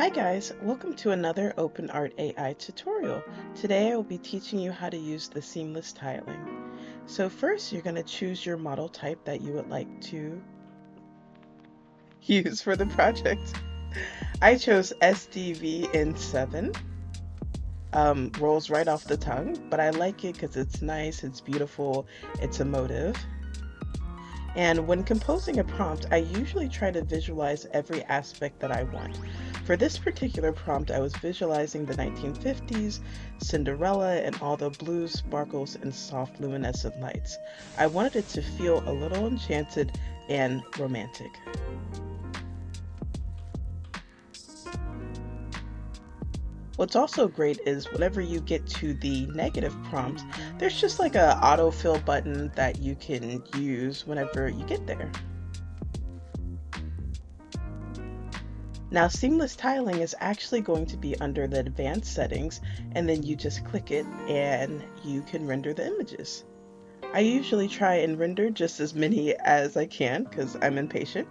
Hi guys, welcome to another OpenArt AI tutorial. Today I will be teaching you how to use the seamless tiling. So first you're going to choose your model type that you would like to use for the project. I chose SDV in 7. Rolls right off the tongue, but I like it because it's nice, it's beautiful, it's emotive. And when composing a prompt, I usually try to visualize every aspect that I want. For this particular prompt, I was visualizing the 1950s, Cinderella, and all the blues, sparkles, and soft luminescent lights. I wanted it to feel a little enchanted and romantic. What's also great is whenever you get to the negative prompt, there's just like a autofill button that you can use whenever you get there. Now, seamless tiling is actually going to be under the advanced settings, and then you just click it and you can render the images. I usually try and render just as many as I can because I'm impatient.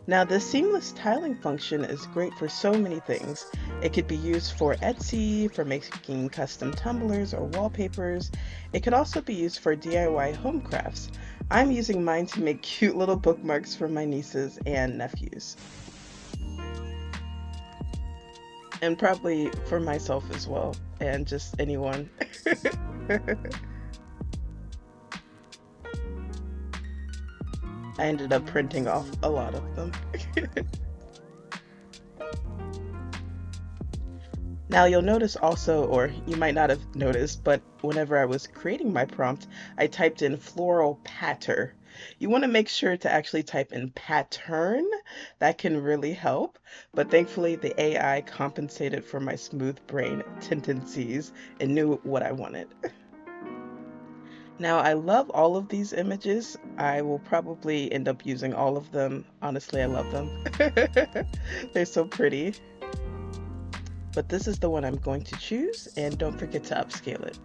Now, the seamless tiling function is great for so many things. It could be used for Etsy, for making custom tumblers or wallpapers. It could also be used for DIY home crafts. I'm using mine to make cute little bookmarks for my nieces and nephews. And probably for myself as well, and just anyone. I ended up printing off a lot of them. Now you'll notice also, or you might not have noticed, but whenever I was creating my prompt, I typed in floral patter. You want to make sure to actually type in pattern. That can really help. But thankfully the AI compensated for my smooth brain tendencies and knew what I wanted. Now I love all of these images. I will probably end up using all of them. Honestly, I love them. They're so pretty. But this is the one I'm going to choose, and don't forget to upscale it.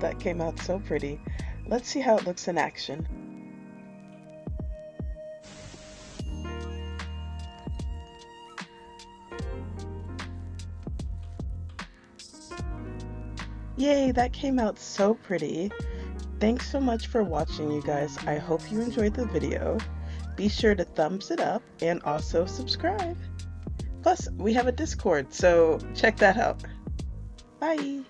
That came out so pretty. Let's see how it looks in action. Yay, that came out so pretty. Thanks so much for watching, you guys. I hope you enjoyed the video. Be sure to thumbs it up and also subscribe. Plus, we have a Discord, so check that out. Bye!